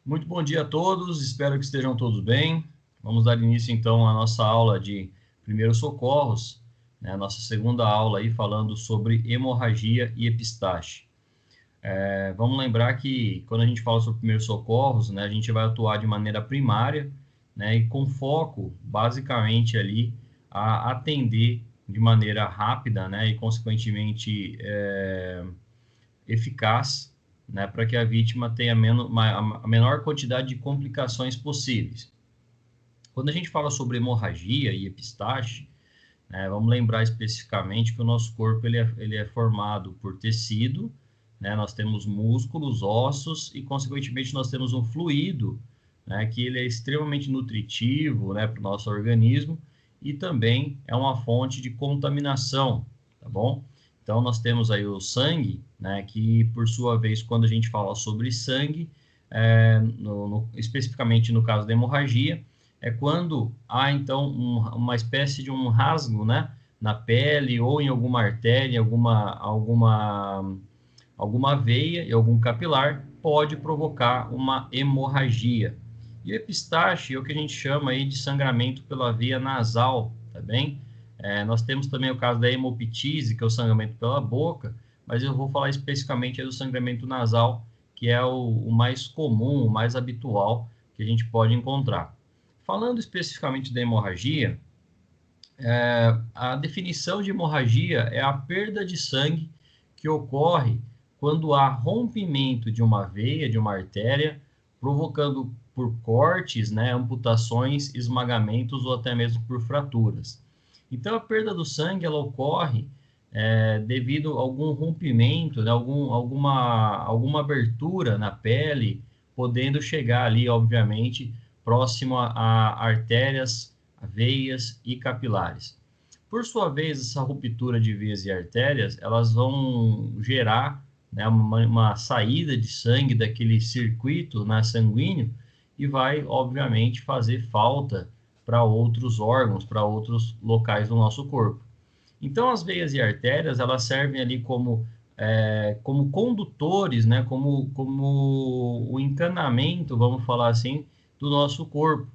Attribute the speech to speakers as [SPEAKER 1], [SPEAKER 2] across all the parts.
[SPEAKER 1] Muito bom dia a todos, espero que estejam todos bem. Vamos dar início então à nossa aula de primeiros socorros, né? A nossa segunda aula aí falando sobre hemorragia e epistaxe. Vamos lembrar que quando a gente fala sobre primeiros socorros, né, a gente vai atuar de maneira primária, né, e com foco basicamente ali a atender de maneira rápida, né, e consequentemente eficaz, né, para que a vítima tenha a menor quantidade de complicações possíveis. Quando a gente fala sobre hemorragia e epistaxe, né, vamos lembrar especificamente que o nosso corpo ele é formado por tecido, né, nós temos músculos, ossos e, consequentemente, nós temos um fluido, né, que ele é extremamente nutritivo, né, para o nosso organismo e também é uma fonte de contaminação, tá bom? Então, nós temos aí o sangue, né, que, por sua vez, quando a gente fala sobre sangue, especificamente no caso da hemorragia, é quando há, então, uma espécie de um rasgo, né, na pele ou em alguma artéria, alguma veia e algum capilar, pode provocar uma hemorragia. E o epistaxe é o que a gente chama aí de sangramento pela via nasal, tá bem? Nós temos também o caso da hemoptise, que é o sangramento pela boca, mas eu vou falar especificamente do sangramento nasal, que é o mais comum, o mais habitual que a gente pode encontrar. Falando especificamente da hemorragia, a definição de hemorragia é a perda de sangue que ocorre quando há rompimento de uma veia, de uma artéria, provocando por cortes, né, amputações, esmagamentos ou até mesmo por fraturas. Então, a perda do sangue ela ocorre devido a algum rompimento, né, alguma abertura na pele, podendo chegar ali, obviamente, próximo a artérias, veias e capilares. Por sua vez, essa ruptura de veias e artérias, elas vão gerar, né, uma saída de sangue daquele circuito, né, sanguíneo e vai, obviamente, fazer falta para outros órgãos, para outros locais do nosso corpo. Então, as veias e artérias, elas servem ali como condutores, né, como o encanamento, vamos falar assim, do nosso corpo.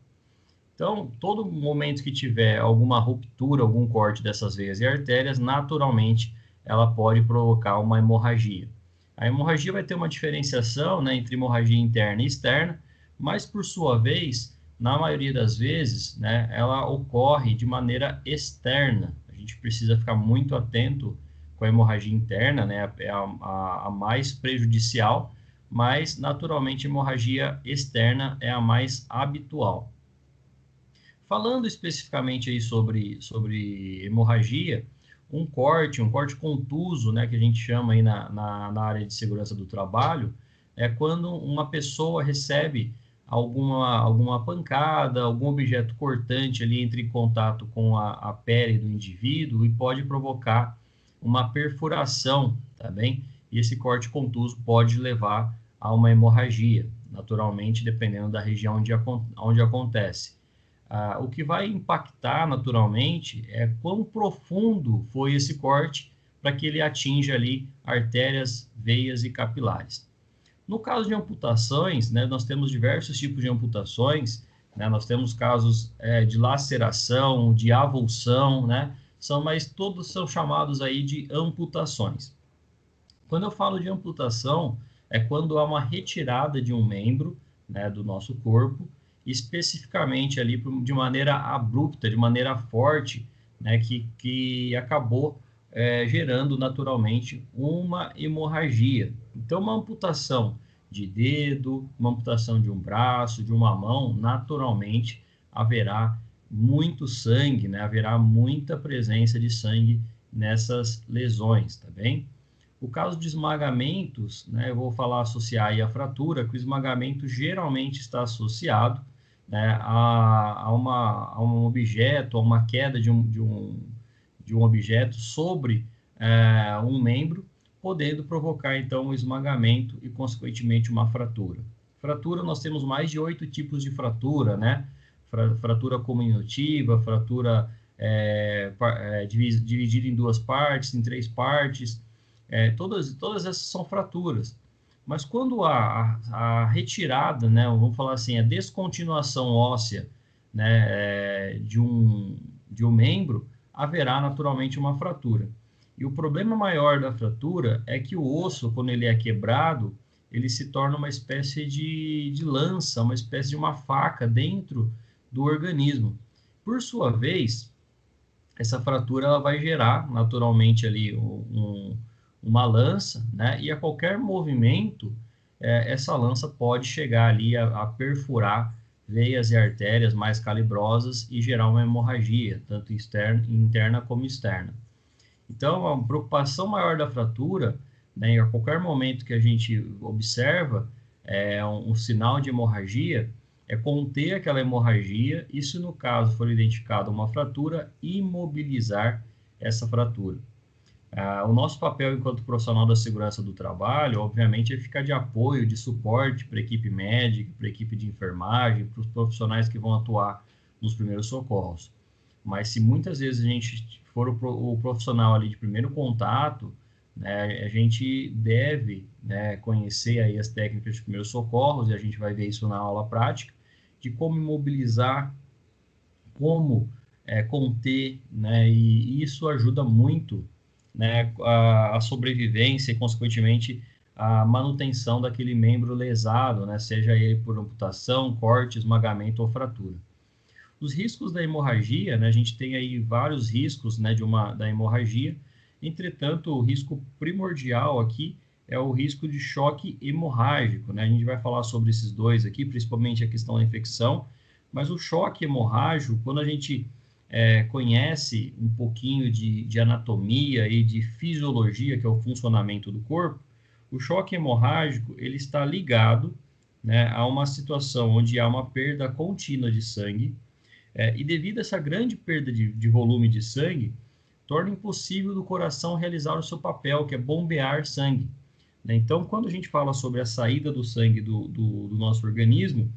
[SPEAKER 1] Então, todo momento que tiver alguma ruptura, algum corte dessas veias e artérias, naturalmente ela pode provocar uma hemorragia. A hemorragia vai ter uma diferenciação, né, entre hemorragia interna e externa, mas por sua vez, na maioria das vezes, né, ela ocorre de maneira externa. A gente precisa ficar muito atento com a hemorragia interna, né, é a mais prejudicial, mas naturalmente a hemorragia externa é a mais habitual. Falando especificamente aí sobre hemorragia, um corte contuso, né, que a gente chama aí na área de segurança do trabalho, é quando uma pessoa recebe alguma pancada, algum objeto cortante ali entra em contato com a pele do indivíduo e pode provocar uma perfuração, tá bem? E esse corte contuso pode levar a uma hemorragia, naturalmente, dependendo da região onde acontece. O que vai impactar naturalmente é quão profundo foi esse corte para que ele atinja ali artérias, veias e capilares. No caso de amputações, né, nós temos diversos tipos de amputações, né, nós temos casos de laceração, de avulsão, né, mas todos são chamados aí de amputações. Quando eu falo de amputação, é quando há uma retirada de um membro, né, do nosso corpo, especificamente ali de maneira abrupta, de maneira forte, né, que acabou gerando naturalmente uma hemorragia. Então, uma amputação de dedo, uma amputação de um braço, de uma mão, naturalmente haverá muito sangue, né, haverá muita presença de sangue nessas lesões, tá bem? O caso de esmagamentos, né, eu vou falar associar aí a fratura, que o esmagamento geralmente está associado, né, a um objeto, a uma queda de um objeto sobre um membro, podendo provocar, então, um esmagamento e, consequentemente, uma fratura. Fratura, nós temos mais de 8 tipos de fratura, né? Fratura comunitiva, fratura dividida em 2 partes, em 3 partes, todas essas são fraturas. Mas quando a retirada, né, vamos falar assim, a descontinuação óssea, né, de um membro, haverá naturalmente uma fratura. E o problema maior da fratura é que o osso, quando ele é quebrado, ele se torna uma espécie de lança, uma espécie de uma faca dentro do organismo. Por sua vez, essa fratura ela vai gerar naturalmente ali uma lança, né? E a qualquer movimento, essa lança pode chegar ali a perfurar veias e artérias mais calibrosas e gerar uma hemorragia, tanto externa, interna como externa. Então, a preocupação maior da fratura, né, a qualquer momento que a gente observa um sinal de hemorragia, é conter aquela hemorragia e, se no caso for identificada uma fratura, imobilizar essa fratura. O nosso papel enquanto profissional da segurança do trabalho, obviamente, é ficar de apoio, de suporte para a equipe médica, para a equipe de enfermagem, para os profissionais que vão atuar nos primeiros socorros. Mas se muitas vezes a gente for o profissional ali de primeiro contato, né, a gente deve, né, conhecer aí as técnicas de primeiros socorros, e a gente vai ver isso na aula prática, de como imobilizar, como conter, né, e isso ajuda muito, né, a sobrevivência e, consequentemente, a manutenção daquele membro lesado, né, seja ele por amputação, corte, esmagamento ou fratura. Os riscos da hemorragia, né, a gente tem aí vários riscos, né, da hemorragia. Entretanto, o risco primordial aqui é o risco de choque hemorrágico, né? A gente vai falar sobre esses dois aqui, principalmente a questão da infecção, mas o choque hemorrágico, quando a gente conhece um pouquinho de anatomia e de fisiologia, que é o funcionamento do corpo, o choque hemorrágico ele está ligado, né, a uma situação onde há uma perda contínua de sangue, e devido a essa grande perda de volume de sangue, torna impossível do coração realizar o seu papel, que é bombear sangue, né? Então, quando a gente fala sobre a saída do sangue do nosso organismo,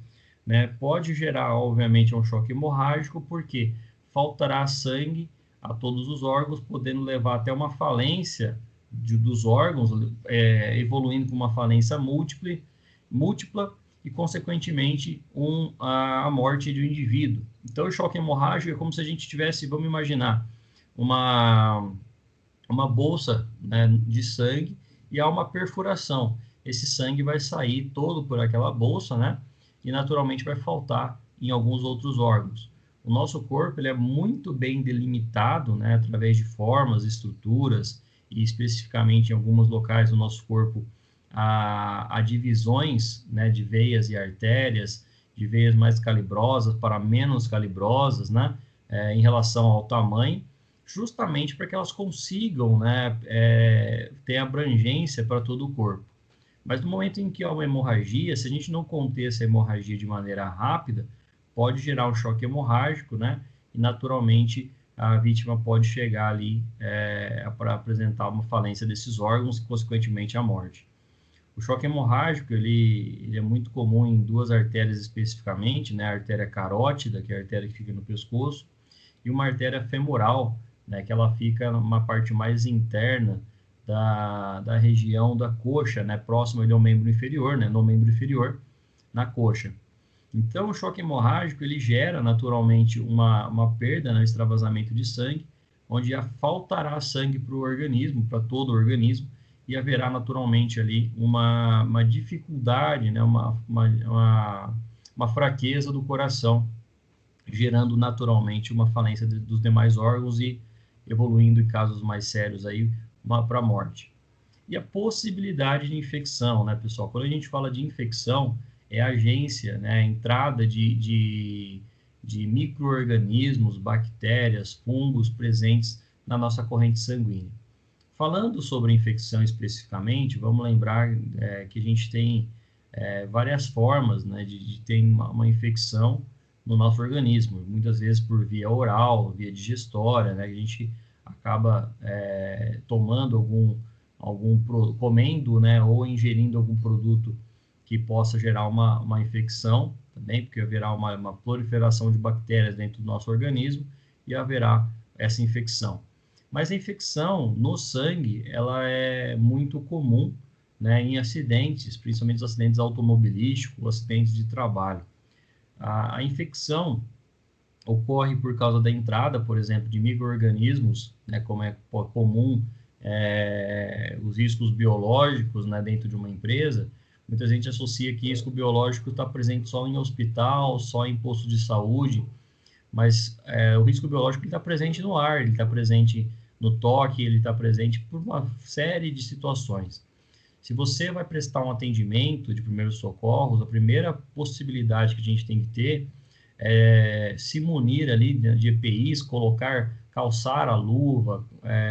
[SPEAKER 1] né, pode gerar, obviamente, um choque hemorrágico, porque faltará sangue a todos os órgãos, podendo levar até uma falência dos órgãos, evoluindo com uma falência múltipla e, consequentemente, a morte do indivíduo. Então, o choque hemorrágico é como se a gente tivesse, vamos imaginar, uma bolsa, né, de sangue, e há uma perfuração. Esse sangue vai sair todo por aquela bolsa, né, e naturalmente vai faltar em alguns outros órgãos. O nosso corpo ele é muito bem delimitado, né, através de formas, estruturas, e especificamente em alguns locais do nosso corpo, a divisões, né, de veias e artérias, de veias mais calibrosas para menos calibrosas, né, em relação ao tamanho, justamente para que elas consigam, né, ter abrangência para todo o corpo. Mas no momento em que há uma hemorragia, se a gente não conter essa hemorragia de maneira rápida, pode gerar um choque hemorrágico, né, e naturalmente a vítima pode chegar ali para apresentar uma falência desses órgãos e, consequentemente, a morte. O choque hemorrágico, ele é muito comum em duas artérias especificamente, né? A artéria carótida, que é a artéria que fica no pescoço, e uma artéria femoral, né? Que ela fica numa parte mais interna da região da coxa, né? Próximo ali ao membro inferior, né? No membro inferior, na coxa. Então, o choque hemorrágico, ele gera naturalmente uma perda, né? Extravasamento de sangue, onde faltará sangue para o organismo, para todo o organismo, e haverá naturalmente ali uma dificuldade, né, uma fraqueza do coração, gerando naturalmente uma falência dos demais órgãos e evoluindo em casos mais sérios aí para a morte. E a possibilidade de infecção, né, pessoal? Quando a gente fala de infecção, é a agência, né, a entrada de micro-organismos, bactérias, fungos presentes na nossa corrente sanguínea. Falando sobre infecção especificamente, vamos lembrar que a gente tem várias formas, né, de ter uma infecção no nosso organismo, muitas vezes por via oral, via digestória, né, a gente acaba tomando comendo, né, ou ingerindo algum produto que possa gerar uma infecção, também, porque haverá uma proliferação de bactérias dentro do nosso organismo e haverá essa infecção. Mas a infecção no sangue, ela é muito comum, né, em acidentes, principalmente os acidentes automobilísticos, acidentes de trabalho. A infecção ocorre por causa da entrada, por exemplo, de micro-organismos, né, como é comum os riscos biológicos, né, dentro de uma empresa. Muita gente associa que risco biológico está presente só em hospital, só em posto de saúde, mas o risco biológico está presente no ar, ele está presente no toque, ele está presente por uma série de situações. Se você vai prestar um atendimento de primeiros socorros, a primeira possibilidade que a gente tem que ter é se munir ali de EPIs, calçar a luva,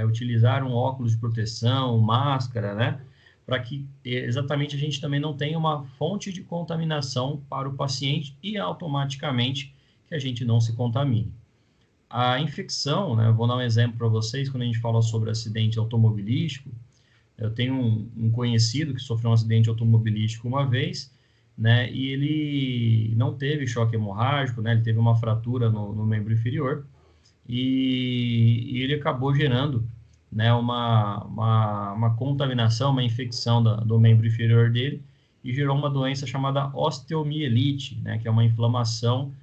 [SPEAKER 1] utilizar um óculos de proteção, máscara, né? Para que exatamente a gente também não tenha uma fonte de contaminação para o paciente e automaticamente que a gente não se contamine. A infecção, né? Vou dar um exemplo para vocês, quando a gente fala sobre acidente automobilístico, eu tenho um conhecido que sofreu um acidente automobilístico uma vez, né? E ele não teve choque hemorrágico, né? Ele teve uma fratura no membro inferior e ele acabou gerando, né? Uma contaminação, uma infecção do membro inferior dele e gerou uma doença chamada osteomielite, né? Que é uma inflamação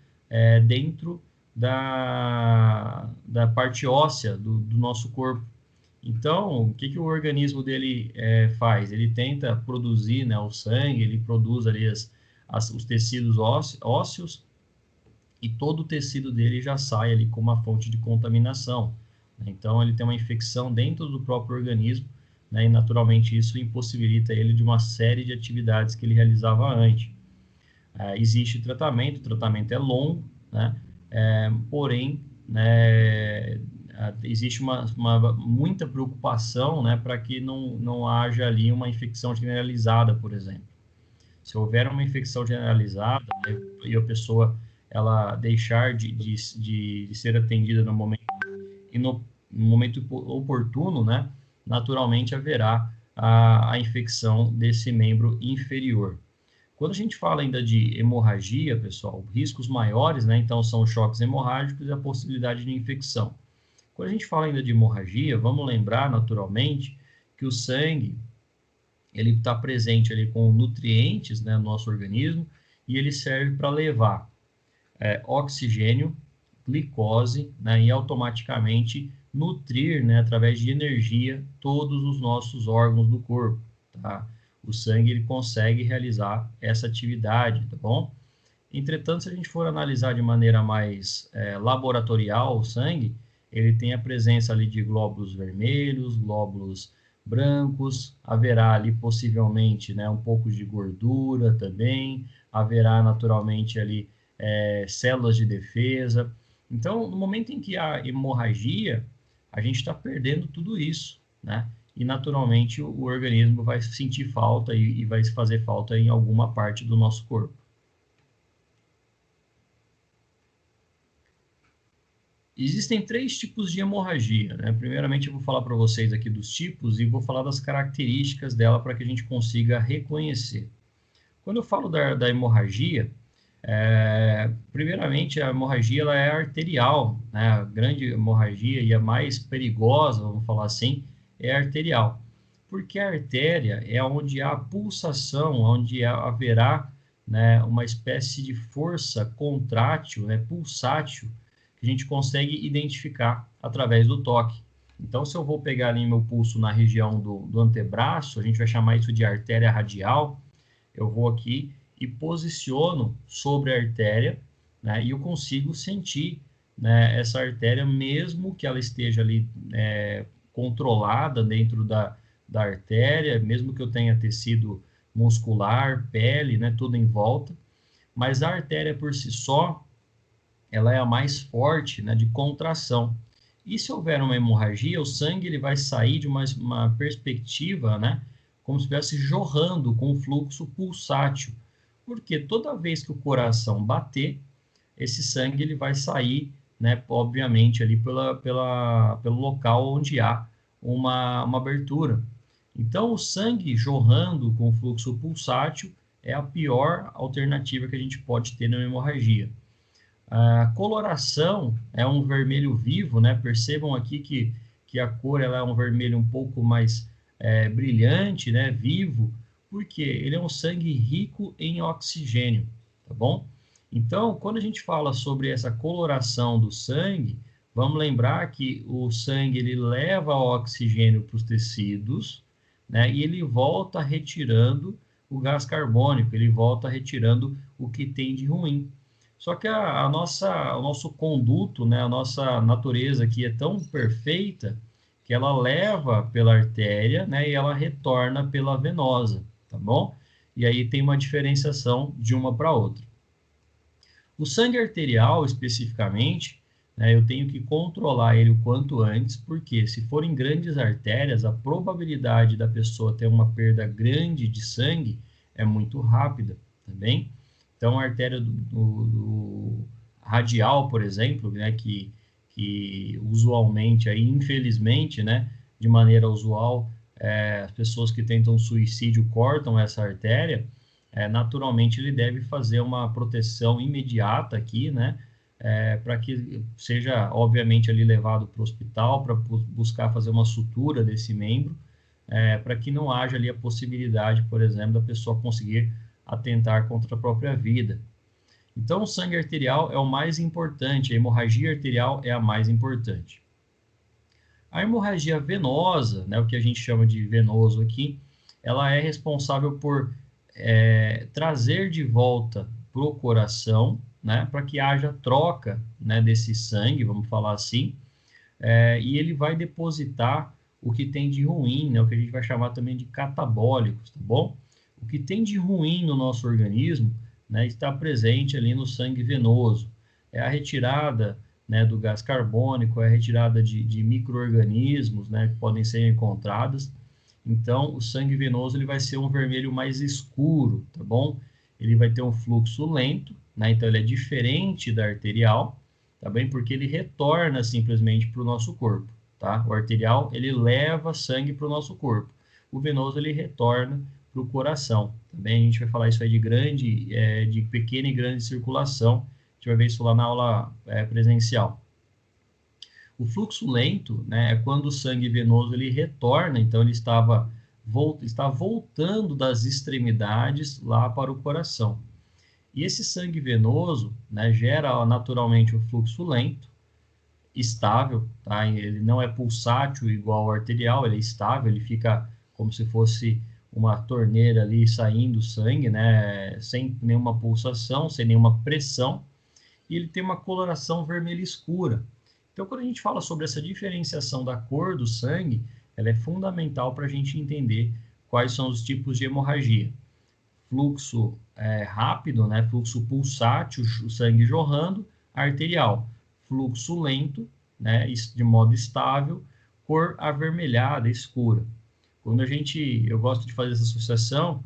[SPEAKER 1] dentro da parte óssea do nosso corpo. Então, o que o organismo dele faz? Ele tenta produzir, né, o sangue, ele produz ali os tecidos ósseos e todo o tecido dele já sai ali com uma fonte de contaminação. Então, ele tem uma infecção dentro do próprio organismo, né, e naturalmente isso impossibilita ele de uma série de atividades que ele realizava antes. Existe tratamento, o tratamento é longo, né, porém, né, existe muita preocupação, né, para que não haja ali uma infecção generalizada, por exemplo. Se houver uma infecção generalizada, né, e a pessoa ela deixar de ser atendida no momento e no momento oportuno, né, naturalmente haverá a infecção desse membro inferior. Quando a gente fala ainda de hemorragia, pessoal, riscos maiores, né, então são choques hemorrágicos e a possibilidade de infecção. Quando a gente fala ainda de hemorragia, vamos lembrar naturalmente que o sangue ele está presente ali com nutrientes, né, no nosso organismo e ele serve para levar oxigênio, glicose, né, e automaticamente nutrir, né, através de energia todos os nossos órgãos do corpo, tá? O sangue ele consegue realizar essa atividade, tá bom? Entretanto, se a gente for analisar de maneira mais laboratorial o sangue, ele tem a presença ali de glóbulos vermelhos, glóbulos brancos, haverá ali possivelmente, né, um pouco de gordura também, haverá naturalmente ali células de defesa. Então, no momento em que há hemorragia, a gente está perdendo tudo isso, né? E naturalmente o organismo vai sentir falta e vai fazer falta em alguma parte do nosso corpo. Existem 3 tipos de hemorragia, né? Primeiramente, eu vou falar para vocês aqui dos tipos e vou falar das características dela para que a gente consiga reconhecer. Quando eu falo da hemorragia, primeiramente, a hemorragia ela é arterial, né? A grande hemorragia e a mais perigosa, vamos falar assim, é arterial. Porque a artéria é onde há pulsação, onde haverá, né, uma espécie de força contrátil, né, pulsátil, que a gente consegue identificar através do toque. Então, se eu vou pegar ali meu pulso na região do antebraço, a gente vai chamar isso de artéria radial, eu vou aqui e posiciono sobre a artéria, né, e eu consigo sentir, né, essa artéria, mesmo que ela esteja ali controlada dentro da artéria, mesmo que eu tenha tecido muscular, pele, né, tudo em volta, mas a artéria por si só, ela é a mais forte, né, de contração. E se houver uma hemorragia, o sangue ele vai sair de uma perspectiva, né, como se estivesse jorrando com um fluxo pulsátil. Porque toda vez que o coração bater, esse sangue ele vai sair, né, obviamente, ali pelo local onde há uma abertura. Então, o sangue jorrando com fluxo pulsátil é a pior alternativa que a gente pode ter na hemorragia. A coloração é um vermelho vivo, né? Percebam aqui que a cor ela é um vermelho um pouco mais brilhante, né, vivo, porque ele é um sangue rico em oxigênio, tá bom? Então, quando a gente fala sobre essa coloração do sangue, vamos lembrar que o sangue ele leva oxigênio para os tecidos, né, e ele volta retirando o gás carbônico, ele volta retirando o que tem de ruim. Só que o nosso conduto, né, a nossa natureza aqui é tão perfeita que ela leva pela artéria, né, e ela retorna pela venosa, tá bom? E aí tem uma diferenciação de uma para outra. O sangue arterial, especificamente, né, eu tenho que controlar ele o quanto antes, porque se forem grandes artérias, a probabilidade da pessoa ter uma perda grande de sangue é muito rápida, tá bem? Então, a artéria do radial, por exemplo, né, que usualmente, aí, infelizmente, né, de maneira usual, as pessoas que tentam suicídio cortam essa artéria, naturalmente ele deve fazer uma proteção imediata aqui, né, para que seja, obviamente, ali levado para o hospital, para buscar fazer uma sutura desse membro, para que não haja ali a possibilidade, por exemplo, da pessoa conseguir atentar contra a própria vida. Então, o sangue arterial é o mais importante, a hemorragia arterial é a mais importante. A hemorragia venosa, né, o que a gente chama de venoso aqui, ela é responsável por trazer de volta para o coração, né, para que haja troca, né, desse sangue, vamos falar assim, e ele vai depositar o que tem de ruim, né, o que a gente vai chamar também de catabólicos, tá bom? O que tem de ruim no nosso organismo, né, está presente ali no sangue venoso. É a retirada, né, do gás carbônico, é a retirada de micro-organismos, né, que podem ser encontrados. Então, o sangue venoso ele vai ser um vermelho mais escuro, tá bom? Ele vai ter um fluxo lento, né? Então ele é diferente da arterial, tá bem? Porque ele retorna simplesmente para o nosso corpo, tá? O arterial ele leva sangue para o nosso corpo. O venoso ele retorna para o coração, tá bem? A gente vai falar isso aí de pequena e grande circulação. A gente vai ver isso lá na aula presencial. O fluxo lento, né, é quando o sangue venoso ele retorna, então ele está voltando das extremidades lá para o coração. E esse sangue venoso, né, gera naturalmente um fluxo lento, estável, tá? Ele não é pulsátil igual ao arterial, ele é estável, ele fica como se fosse uma torneira ali saindo sangue, né, sem nenhuma pulsação, sem nenhuma pressão, e ele tem uma coloração vermelha escura. Então, quando a gente fala sobre essa diferenciação da cor do sangue, ela é fundamental para a gente entender quais são os tipos de hemorragia. Fluxo rápido, né? Fluxo pulsátil, o sangue jorrando, arterial. Fluxo lento, né? De modo estável, cor avermelhada, escura. Eu gosto de fazer essa associação,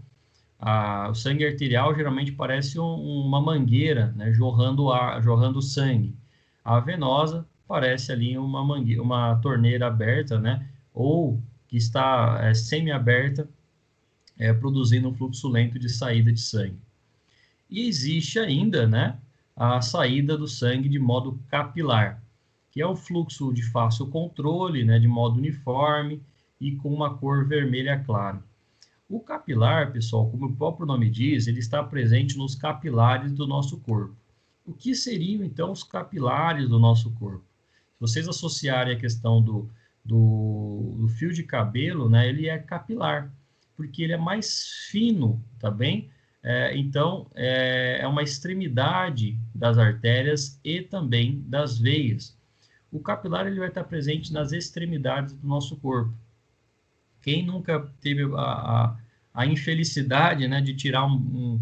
[SPEAKER 1] o sangue arterial geralmente parece uma mangueira, né? jorrando sangue. A venosa parece ali uma torneira aberta, né? Ou que está semi-aberta, produzindo um fluxo lento de saída de sangue. E existe ainda, né, a saída do sangue de modo capilar, que é o fluxo de fácil controle, né, de modo uniforme e com uma cor vermelha clara. O capilar, pessoal, como o próprio nome diz, ele está presente nos capilares do nosso corpo. O que seriam, então, os capilares do nosso corpo? Se vocês associarem a questão do fio de cabelo, né, ele é capilar, porque ele é mais fino, tá bem? Então, é uma extremidade das artérias e também das veias. O capilar ele vai estar presente nas extremidades do nosso corpo. Quem nunca teve a infelicidade, né, de tirar um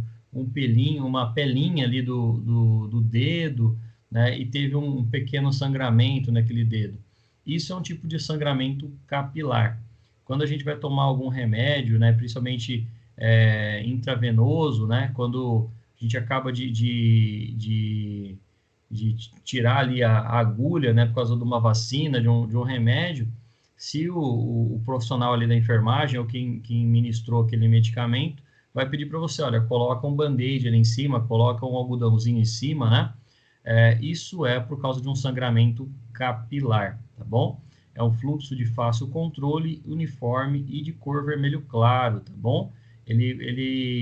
[SPEAKER 1] pelinho, uma pelinha ali do dedo, né, e teve um pequeno sangramento naquele dedo? Isso é um tipo de sangramento capilar. Quando a gente vai tomar algum remédio, né, principalmente intravenoso, né, quando a gente acaba de tirar ali a agulha, né, por causa de uma vacina, de um remédio, se o profissional ali da enfermagem ou quem ministrou aquele medicamento vai pedir para você, olha, coloca um band-aid ali em cima, coloca um algodãozinho em cima, né? Isso é por causa de um sangramento capilar, tá bom? é um fluxo de fácil controle, uniforme e de cor vermelho claro, tá bom?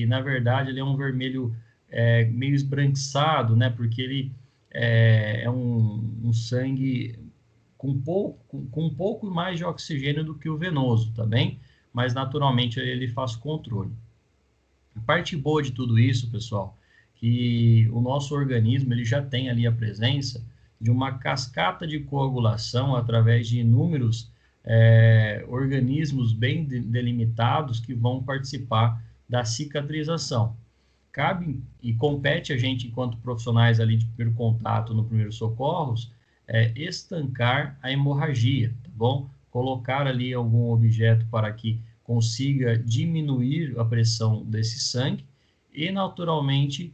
[SPEAKER 1] Na verdade, ele é um vermelho meio esbranquiçado, né? Porque ele é um sangue com um pouco mais de oxigênio do que o venoso, tá bem? Mas naturalmente ele faz controle. A parte boa de tudo isso, pessoal, que o nosso organismo ele já tem ali a presença de uma cascata de coagulação através de inúmeros organismos bem delimitados que vão participar da cicatrização. Cabe e compete a gente, enquanto profissionais ali de primeiro contato no primeiros socorros, estancar a hemorragia, tá bom? Colocar ali algum objeto para que consiga diminuir a pressão desse sangue e, naturalmente,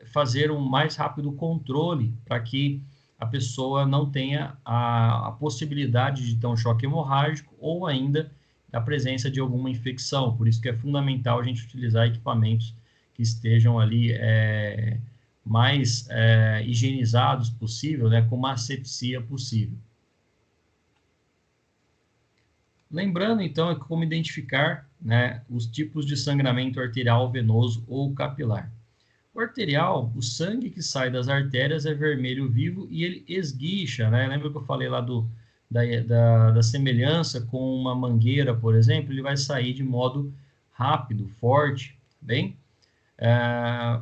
[SPEAKER 1] fazer um mais rápido controle para que a pessoa não tenha a possibilidade de ter um choque hemorrágico ou ainda a presença de alguma infecção. Por isso que é fundamental a gente utilizar equipamentos que estejam ali mais higienizados possível, né, com uma asepsia possível. Lembrando, então, como identificar, né, os tipos de sangramento arterial, venoso ou capilar. O arterial, o sangue que sai das artérias é vermelho vivo e ele esguicha, né? Lembra que eu falei lá da semelhança com uma mangueira, por exemplo? Ele vai sair de modo rápido, forte, bem?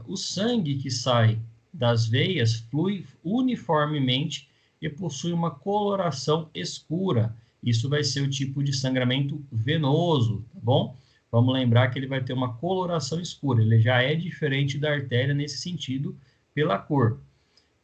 [SPEAKER 1] O sangue que sai das veias flui uniformemente e possui uma coloração escura. Isso vai ser o tipo de sangramento venoso, tá bom? Vamos lembrar que ele vai ter uma coloração escura, ele já é diferente da artéria nesse sentido, pela cor.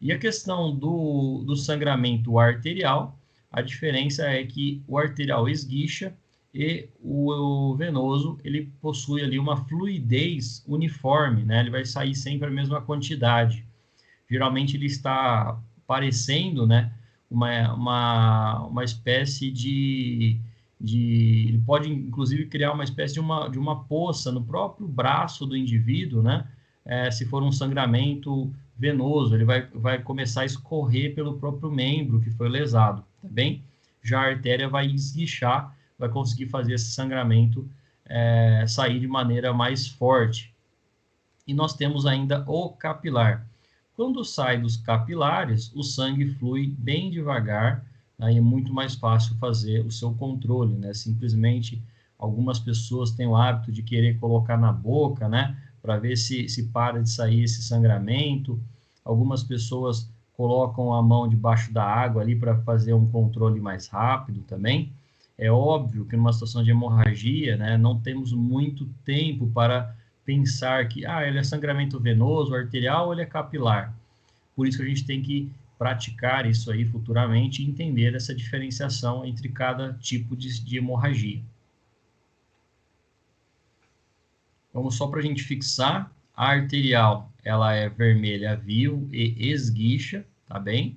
[SPEAKER 1] E a questão do sangramento arterial, a diferença é que o arterial esguicha e o venoso, ele possui ali uma fluidez uniforme, né? Ele vai sair sempre a mesma quantidade. Geralmente ele está parecendo, né, uma espécie ele pode inclusive criar uma espécie de uma poça no próprio braço do indivíduo, né? Se for um sangramento venoso, ele vai começar a escorrer pelo próprio membro que foi lesado, tá bem? Já a artéria vai esguichar, vai conseguir fazer esse sangramento sair de maneira mais forte. E nós temos ainda o capilar. Quando sai dos capilares, o sangue flui bem devagar, aí é muito mais fácil fazer o seu controle, né? Simplesmente, algumas pessoas têm o hábito de querer colocar na boca, né? Para ver se para de sair esse sangramento. Algumas pessoas colocam a mão debaixo da água ali para fazer um controle mais rápido também. É óbvio que numa situação de hemorragia, né? Não temos muito tempo para pensar que ele é sangramento venoso, arterial ou ele é capilar. Por isso que a gente tem que praticar isso aí futuramente e entender essa diferenciação entre cada tipo de hemorragia. Vamos só para a gente fixar, a arterial ela é vermelha vivo e esguicha, tá bem?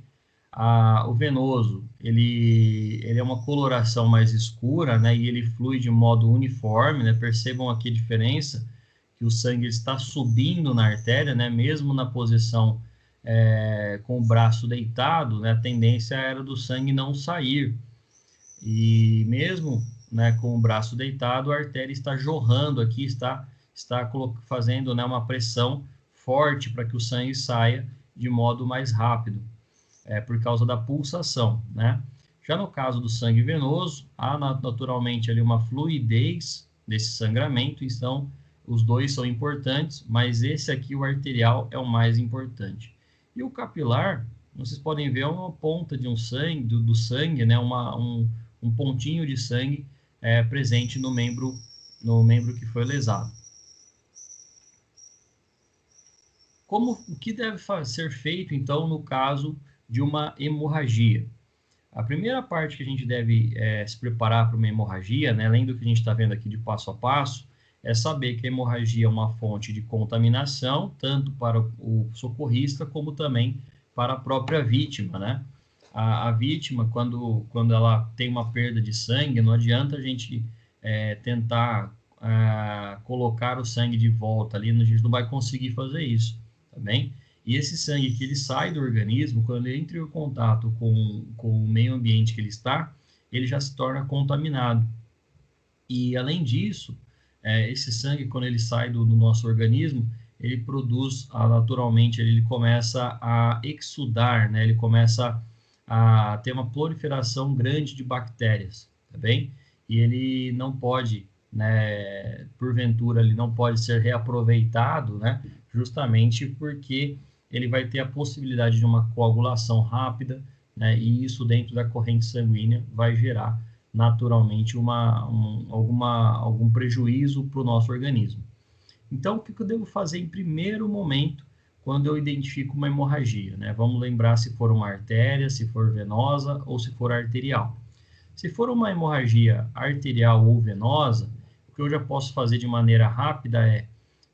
[SPEAKER 1] O venoso, ele é uma coloração mais escura, né? E ele flui de modo uniforme, né? Percebam aqui a diferença, que o sangue está subindo na artéria, né? Mesmo na posição com o braço deitado, né? A tendência era do sangue não sair. E mesmo, né, com o braço deitado, a artéria está jorrando aqui, está fazendo, né, uma pressão forte para que o sangue saia de modo mais rápido, por causa da pulsação, né? Já no caso do sangue venoso, há naturalmente ali uma fluidez desse sangramento, então os dois são importantes, mas esse aqui, o arterial, é o mais importante. E o capilar, vocês podem ver uma ponta de do sangue, né? Um pontinho de sangue presente no membro que foi lesado. O que deve ser feito, então, no caso de uma hemorragia? A primeira parte que a gente deve se preparar para uma hemorragia, né, além do que a gente está vendo aqui de passo a passo, é saber que a hemorragia é uma fonte de contaminação, tanto para o socorrista, como também para a própria vítima, né? A vítima, quando ela tem uma perda de sangue, não adianta a gente tentar colocar o sangue de volta ali, a gente não vai conseguir fazer isso, tá bem? E esse sangue que ele sai do organismo, quando ele entra em contato com o meio ambiente que ele está, ele já se torna contaminado. E, além disso, esse sangue, quando ele sai do nosso organismo, ele produz, naturalmente, ele começa a exudar, né? Ele começa a ter uma proliferação grande de bactérias, tá bem? E ele não pode, né, porventura, ele não pode ser reaproveitado, né? Justamente porque ele vai ter a possibilidade de uma coagulação rápida, né? E isso dentro da corrente sanguínea vai gerar naturalmente algum prejuízo para o nosso organismo. Então, o que eu devo fazer em primeiro momento quando eu identifico uma hemorragia, né? Vamos lembrar se for uma artéria, se for venosa ou se for arterial. Se for uma hemorragia arterial ou venosa, o que eu já posso fazer de maneira rápida é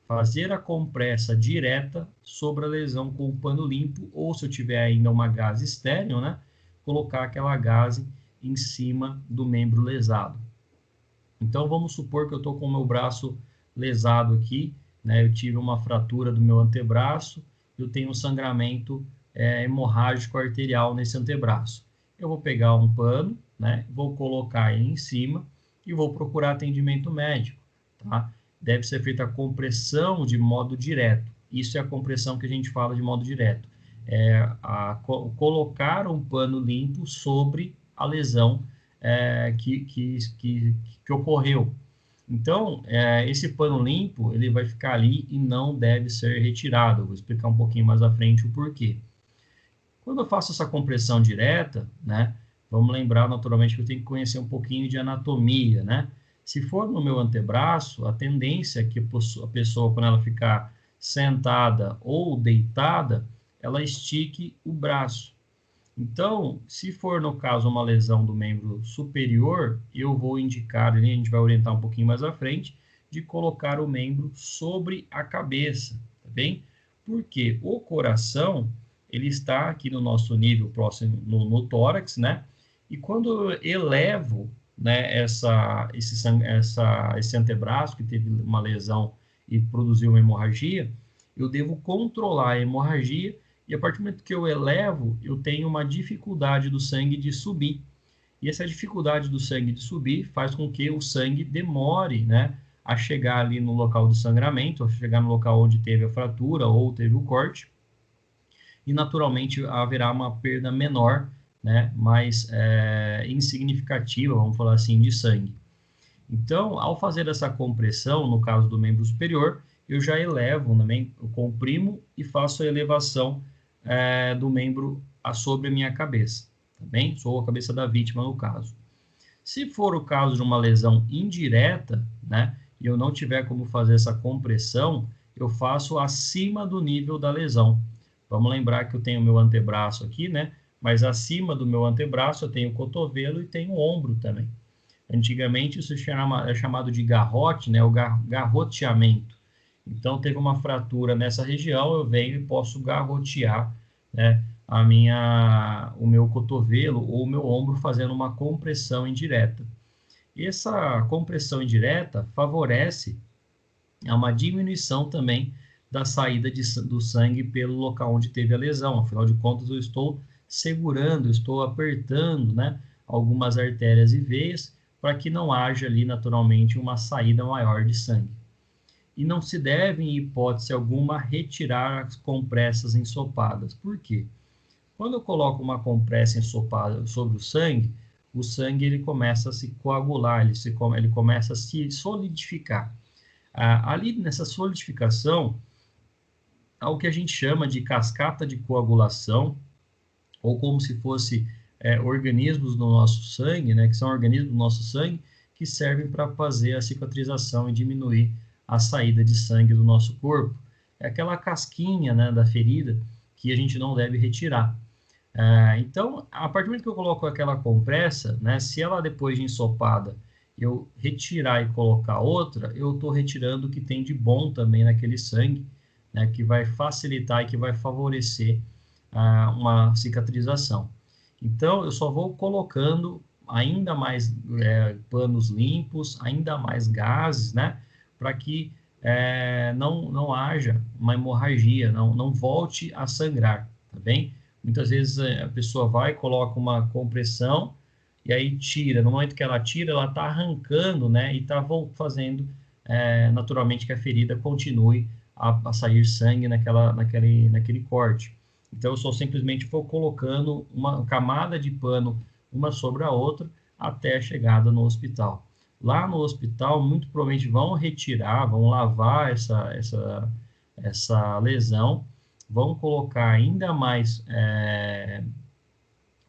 [SPEAKER 1] fazer a compressa direta sobre a lesão com o pano limpo, ou se eu tiver ainda uma gase estéril, né? Colocar aquela gase em cima do membro lesado. Então, vamos supor que eu estou com o meu braço lesado aqui, né? Eu tive uma fratura do meu antebraço, eu tenho um sangramento hemorrágico arterial nesse antebraço. Eu vou pegar um pano, né? Vou colocar ele em cima e vou procurar atendimento médico, tá? Deve ser feita a compressão de modo direto. Isso é a compressão que a gente fala de modo direto. Colocar um pano limpo sobre a lesão que ocorreu. Então, esse pano limpo, ele vai ficar ali e não deve ser retirado. Eu vou explicar um pouquinho mais à frente o porquê. Quando eu faço essa compressão direta, né, vamos lembrar naturalmente que eu tenho que conhecer um pouquinho de anatomia, né? Se for no meu antebraço, a tendência é que a pessoa, quando ela ficar sentada ou deitada, ela estique o braço. Então, se for no caso uma lesão do membro superior, eu vou indicar, a gente vai orientar um pouquinho mais à frente, de colocar o membro sobre a cabeça, tá bem? Porque o coração, ele está aqui no nosso nível próximo, no tórax, né? E quando eu elevo, né, esse antebraço que teve uma lesão e produziu uma hemorragia, eu devo controlar a hemorragia. E a partir do momento que eu elevo, eu tenho uma dificuldade do sangue de subir. E essa dificuldade do sangue de subir faz com que o sangue demore, né, a chegar ali no local do sangramento, a chegar no local onde teve a fratura ou teve o corte. E, naturalmente, haverá uma perda menor, né, mais insignificativa, vamos falar assim, de sangue. Então, ao fazer essa compressão, no caso do membro superior, eu já elevo, também, eu comprimo e faço a elevação do membro sobre a minha cabeça, tá bem? Sou a cabeça da vítima no caso. Se for o caso de uma lesão indireta, né, e eu não tiver como fazer essa compressão, eu faço acima do nível da lesão. Vamos lembrar que eu tenho o meu antebraço aqui, né, mas acima do meu antebraço eu tenho o cotovelo e tenho o ombro também. Antigamente isso é chamado de garrote, né, o garroteamento. Então, teve uma fratura nessa região, eu venho e posso garrotear, né, o meu cotovelo ou o meu ombro fazendo uma compressão indireta. E essa compressão indireta favorece uma diminuição também da saída do sangue pelo local onde teve a lesão. Afinal de contas, eu estou segurando, estou apertando, né, algumas artérias e veias para que não haja ali naturalmente uma saída maior de sangue. E não se deve, em hipótese alguma, retirar as compressas ensopadas. Por quê? Quando eu coloco uma compressa ensopada sobre o sangue ele começa a se coagular, ele começa a se solidificar. Ali nessa solidificação, há o que a gente chama de cascata de coagulação, ou como se fosse organismos no nosso sangue, né, que são organismos do nosso sangue, que servem para fazer a cicatrização e diminuir a saída de sangue do nosso corpo. É aquela casquinha, né, da ferida que a gente não deve retirar. Então, a partir do momento que eu coloco aquela compressa, né, se ela depois de ensopada eu retirar e colocar outra, eu estou retirando o que tem de bom também naquele sangue, né, que vai facilitar e que vai favorecer uma cicatrização. Então, eu só vou colocando ainda mais panos limpos, ainda mais gases, né, para que não haja uma hemorragia, não volte a sangrar, tá bem? Muitas vezes a pessoa vai, coloca uma compressão e aí tira. No momento que ela tira, ela está arrancando, né? E está fazendo naturalmente que a ferida continue a sair sangue naquele corte. Então, eu só simplesmente vou colocando uma camada de pano uma sobre a outra até a chegada no hospital. Lá no hospital, muito provavelmente vão retirar, vão lavar essa lesão, vão colocar ainda mais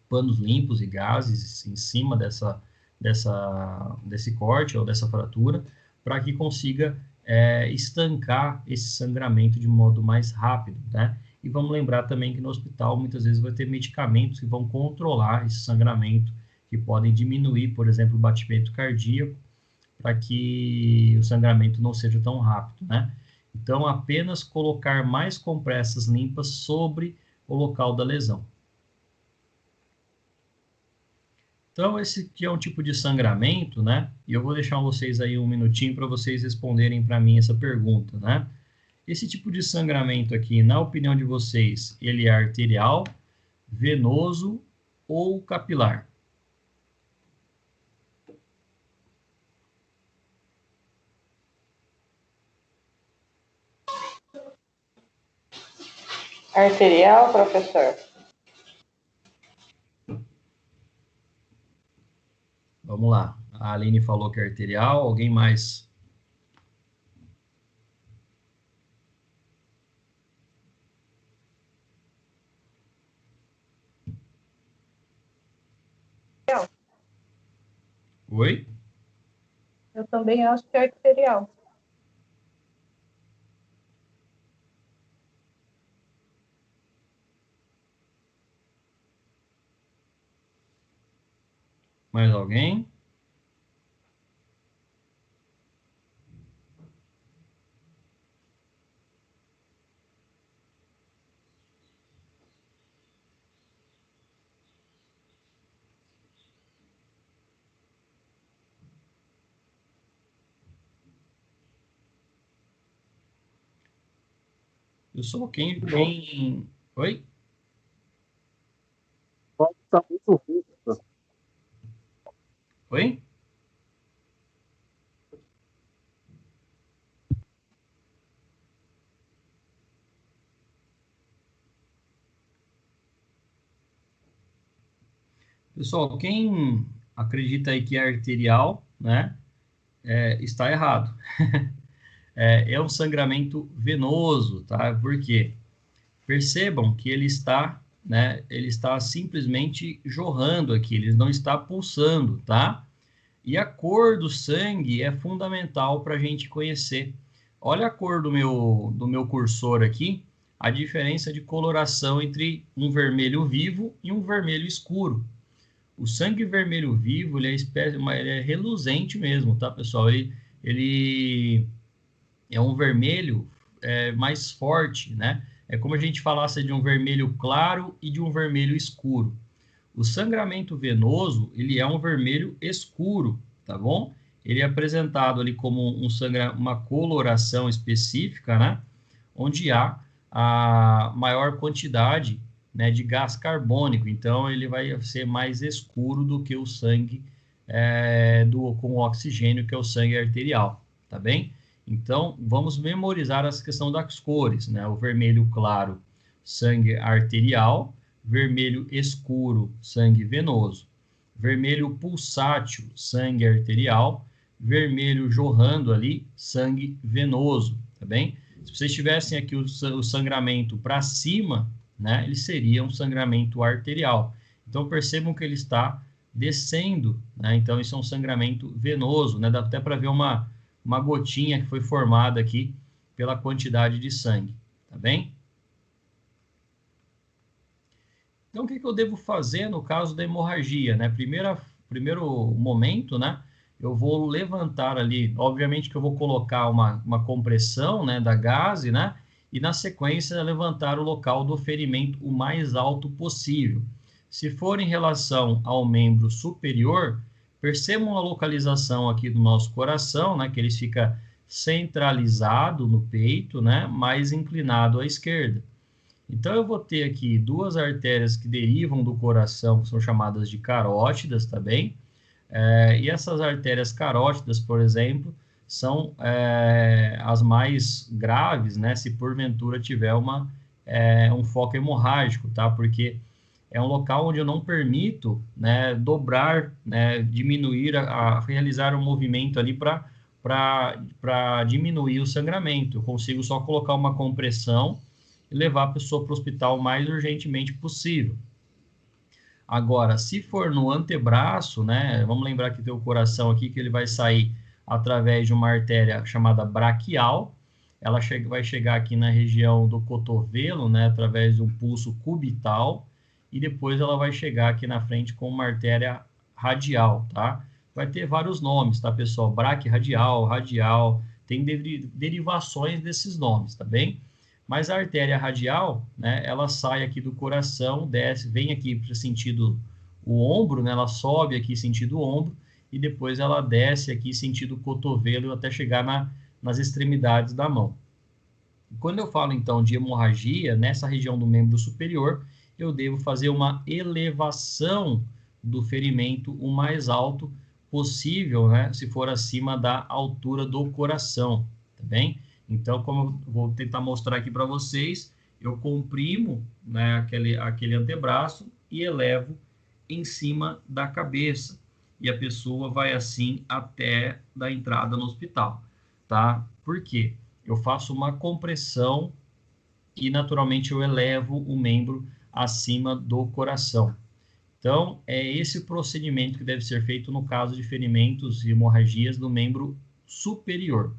[SPEAKER 1] panos limpos e gases em cima desse corte ou dessa fratura, para que consiga estancar esse sangramento de modo mais rápido, né? E vamos lembrar também que no hospital muitas vezes vai ter medicamentos que vão controlar esse sangramento, que podem diminuir, por exemplo, o batimento cardíaco, para que o sangramento não seja tão rápido, né? Então, apenas colocar mais compressas limpas sobre o local da lesão. Então, esse aqui é um tipo de sangramento, né? E eu vou deixar vocês aí um minutinho para vocês responderem para mim essa pergunta, né? Esse tipo de sangramento aqui, na opinião de vocês, ele é arterial, venoso ou capilar?
[SPEAKER 2] Arterial, professor?
[SPEAKER 1] Vamos lá. A Aline falou que é arterial. Alguém mais? Oi?
[SPEAKER 2] Eu também acho que é arterial.
[SPEAKER 1] Mais alguém? Eu sou quem... Oi?
[SPEAKER 3] Pode estar muito ruim.
[SPEAKER 1] Oi? Pessoal, quem acredita aí que é arterial, né, está errado. É um sangramento venoso, tá? Por quê? Percebam que ele está, né, ele está simplesmente jorrando aqui, ele não está pulsando, tá? E a cor do sangue é fundamental para a gente conhecer. Olha a cor do meu cursor aqui, a diferença de coloração entre um vermelho vivo e um vermelho escuro. O sangue vermelho vivo, ele é reluzente mesmo, tá, pessoal? Ele é um vermelho mais forte, né? É como a gente falasse de um vermelho claro e de um vermelho escuro. O sangramento venoso, ele é um vermelho escuro, tá bom? Ele é apresentado ali como uma coloração específica, né? Onde há a maior quantidade, né, de gás carbônico. Então, ele vai ser mais escuro do que o sangue com oxigênio, que é o sangue arterial, tá bem? Então, vamos memorizar essa questão das cores, né? O vermelho claro, sangue arterial; vermelho escuro, sangue venoso; vermelho pulsátil, sangue arterial; vermelho jorrando ali, sangue venoso, tá bem? Se vocês tivessem aqui o sangramento para cima, né, ele seria um sangramento arterial. Então, percebam que ele está descendo, né? Então, isso é um sangramento venoso, né? Dá até para ver uma gotinha que foi formada aqui pela quantidade de sangue, tá bem? Então, o que eu devo fazer no caso da hemorragia, né? Primeiro momento, né? Eu vou levantar ali, obviamente que eu vou colocar uma compressão, né, da gaze, né? E na sequência levantar o local do ferimento o mais alto possível. Se for em relação ao membro superior, percebam a localização aqui do nosso coração, né? Que ele fica centralizado no peito, né, mais inclinado à esquerda. Então, eu vou ter aqui duas artérias que derivam do coração, que são chamadas de carótidas, tá bem? E essas artérias carótidas, por exemplo, são as mais graves, né, se porventura tiver um foco hemorrágico, tá? Porque é um local onde eu não permito, né, dobrar, né, diminuir, realizar um movimento ali para diminuir o sangramento. Eu consigo só colocar uma compressão e levar a pessoa para o hospital o mais urgentemente possível. Agora, se for no antebraço, né, vamos lembrar que tem o coração aqui, que ele vai sair através de uma artéria chamada braquial, ela vai chegar aqui na região do cotovelo, né, através de um pulso cubital, e depois ela vai chegar aqui na frente com uma artéria radial, tá? Vai ter vários nomes, tá, pessoal? Braquiradial, radial, tem derivações desses nomes, tá bem? Mas a artéria radial, né, ela sai aqui do coração, desce, vem aqui para sentido o ombro, né, ela sobe aqui sentido o ombro, e depois ela desce aqui sentido o cotovelo até chegar nas extremidades da mão. Quando eu falo, então, de hemorragia, nessa região do membro superior, eu devo fazer uma elevação do ferimento o mais alto possível, né, se for acima da altura do coração, tá bem? Então, como eu vou tentar mostrar aqui para vocês, eu comprimo, né, aquele antebraço e elevo em cima da cabeça. E a pessoa vai assim até da entrada no hospital, tá? Por quê? Eu faço uma compressão e, naturalmente, eu elevo o membro acima do coração. Então, é esse o procedimento que deve ser feito no caso de ferimentos e hemorragias do membro superior.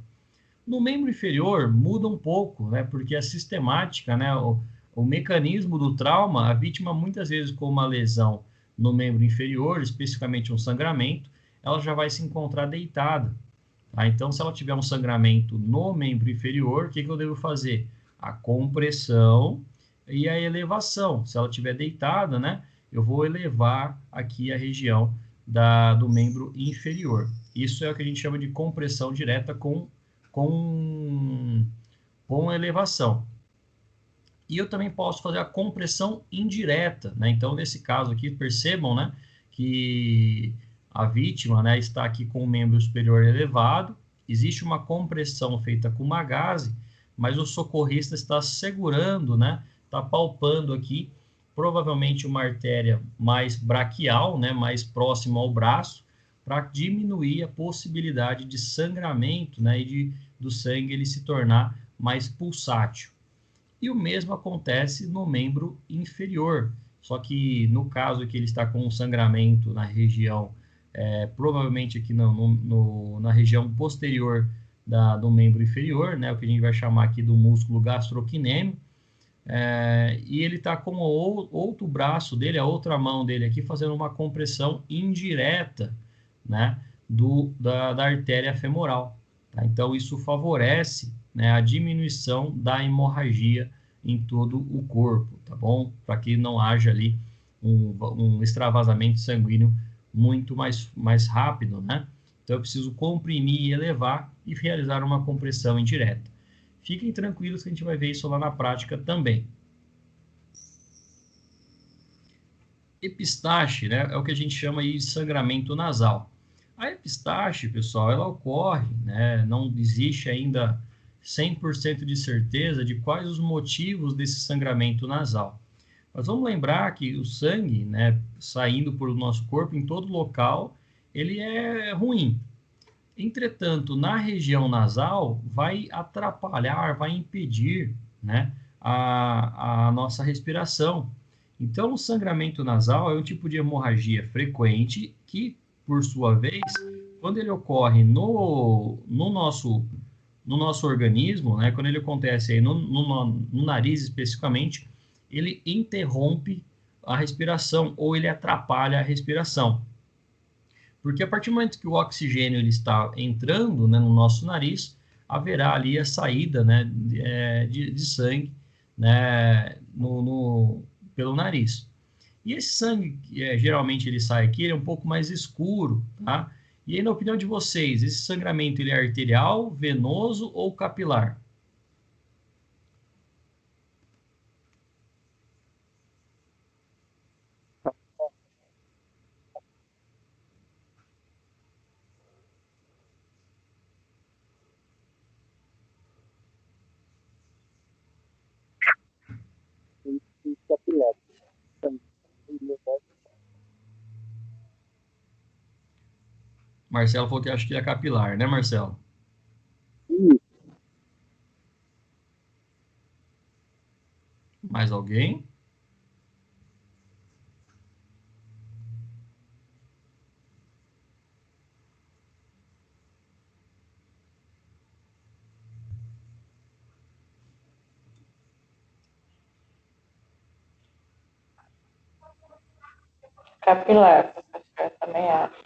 [SPEAKER 1] No membro inferior, muda um pouco, né? Porque a sistemática, né? O mecanismo do trauma, a vítima, muitas vezes, com uma lesão no membro inferior, especificamente um sangramento, ela já vai se encontrar deitada. Tá? Então, se ela tiver um sangramento no membro inferior, o que eu devo fazer? A compressão e a elevação. Se ela estiver deitada, né? Eu vou elevar aqui a região do membro inferior. Isso é o que a gente chama de compressão direta com elevação. E eu também posso fazer a compressão indireta, né? Então, nesse caso aqui, percebam, né, que a vítima, né, está aqui com o membro superior elevado, existe uma compressão feita com uma gaze, mas o socorrista está segurando, né, está palpando aqui, provavelmente uma artéria mais braquial, né, mais próxima ao braço, para diminuir a possibilidade de sangramento, né, e do sangue ele se tornar mais pulsátil. E o mesmo acontece no membro inferior, só que no caso que ele está com um sangramento na região, provavelmente aqui na região posterior do membro inferior, né, o que a gente vai chamar aqui do músculo gastrocnêmio, e ele está com o outro braço dele, a outra mão dele aqui, fazendo uma compressão indireta, né, da artéria femoral. Tá? Então, isso favorece, né, a diminuição da hemorragia em todo o corpo, tá bom? Para que não haja ali um extravasamento sanguíneo muito mais rápido, né? Então, eu preciso comprimir e elevar e realizar uma compressão indireta. Fiquem tranquilos que a gente vai ver isso lá na prática também. Epistaxe, né, é o que a gente chama aí de sangramento nasal. A epistaxe, pessoal, ela ocorre, né, não existe ainda 100% de certeza de quais os motivos desse sangramento nasal. Mas vamos lembrar que o sangue, né, saindo por nosso corpo em todo local, ele é ruim. Entretanto, na região nasal, vai atrapalhar, vai impedir, né, a nossa respiração. Então, o sangramento nasal é um tipo de hemorragia frequente que, por sua vez, quando ele ocorre no nosso organismo, né, quando ele acontece aí no nariz especificamente, ele interrompe a respiração ou ele atrapalha a respiração. Porque a partir do momento que o oxigênio ele está entrando, né, no nosso nariz, haverá ali a saída, né, de sangue, né, pelo nariz. E esse sangue, geralmente ele sai aqui, ele é um pouco mais escuro, tá? E aí, na opinião de vocês, esse sangramento ele é arterial, venoso ou capilar?
[SPEAKER 3] Capilar.
[SPEAKER 1] Marcelo falou que acha que é capilar, né, Marcelo? Mais alguém?
[SPEAKER 2] Capilar, professor, também acho.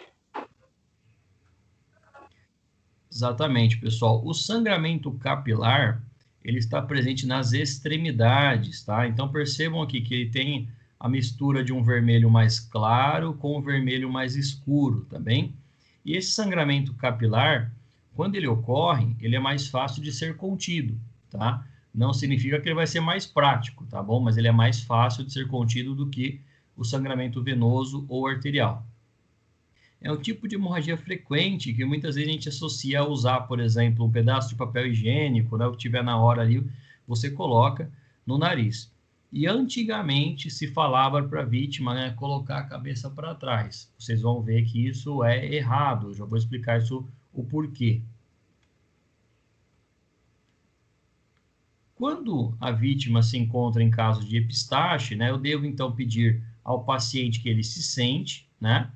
[SPEAKER 1] Exatamente, pessoal. O sangramento capilar, ele está presente nas extremidades, tá? Então percebam aqui que ele tem a mistura de um vermelho mais claro com um vermelho mais escuro, tá bem? E esse sangramento capilar, quando ele ocorre, ele é mais fácil de ser contido, tá? Não significa que ele vai ser mais prático, tá bom? Mas ele é mais fácil de ser contido do que o sangramento venoso ou arterial. É um tipo de hemorragia frequente que muitas vezes a gente associa a usar, por exemplo, um pedaço de papel higiênico, né, o que tiver na hora ali, você coloca no nariz. E antigamente se falava para a vítima, né, colocar a cabeça para trás. Vocês vão ver que isso é errado. Eu já vou explicar isso, o porquê. Quando a vítima se encontra em caso de epistaxe, né, eu devo então pedir ao paciente que ele se sente, né,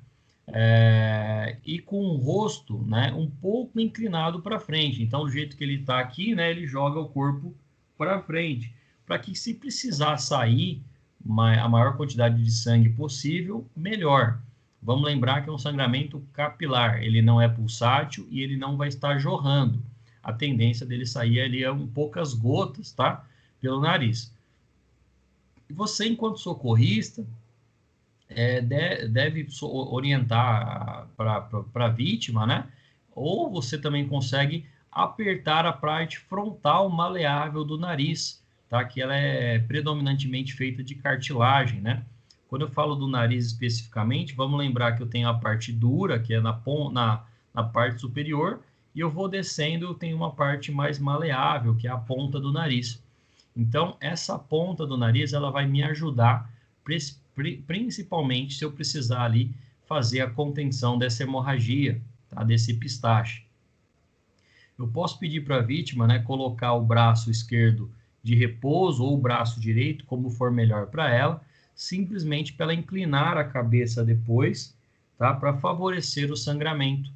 [SPEAKER 1] e com o rosto, né, um pouco inclinado para frente. Então, do jeito que ele está aqui, né, ele joga o corpo para frente, para que se precisar sair a maior quantidade de sangue possível, melhor. Vamos lembrar que é um sangramento capilar, ele não é pulsátil e ele não vai estar jorrando. A tendência dele sair ali é poucas gotas, tá? Pelo nariz. E você, enquanto socorrista, deve orientar para a vítima, né? Ou você também consegue apertar a parte frontal maleável do nariz, tá? Que ela é predominantemente feita de cartilagem, né? Quando eu falo do nariz especificamente, vamos lembrar que eu tenho a parte dura, que é na parte superior, e eu vou descendo, eu tenho uma parte mais maleável, que é a ponta do nariz. Então, essa ponta do nariz, ela vai me ajudar, principalmente se eu precisar ali fazer a contenção dessa hemorragia, tá? Desse epistaxe. Eu posso pedir para a vítima, né, colocar o braço esquerdo de repouso ou o braço direito, como for melhor para ela, simplesmente para ela inclinar a cabeça depois, tá? Para favorecer o sangramento,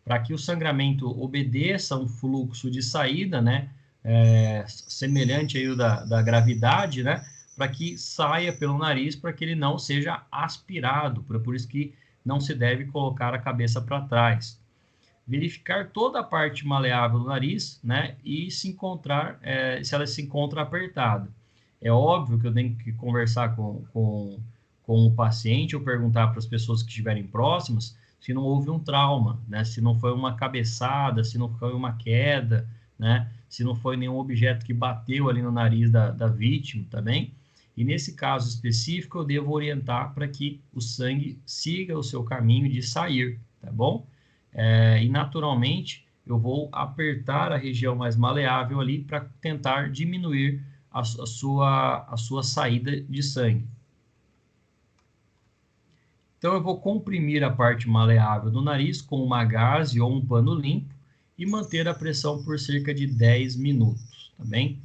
[SPEAKER 1] para que o sangramento obedeça um fluxo de saída, né? Semelhante aí da gravidade, né? Para que saia pelo nariz, para que ele não seja aspirado. Por isso que não se deve colocar a cabeça para trás. Verificar toda a parte maleável do nariz, né? E se ela se encontra apertada. É óbvio que eu tenho que conversar com o paciente ou perguntar para as pessoas que estiverem próximas se não houve um trauma, né? Se não foi uma cabeçada, se não foi uma queda, né? Se não foi nenhum objeto que bateu ali no nariz da vítima, tá bem? E nesse caso específico, eu devo orientar para que o sangue siga o seu caminho de sair, tá bom? E naturalmente, eu vou apertar a região mais maleável ali para tentar diminuir a sua saída de sangue. Então, eu vou comprimir a parte maleável do nariz com uma gaze ou um pano limpo e manter a pressão por cerca de 10 minutos, tá bem?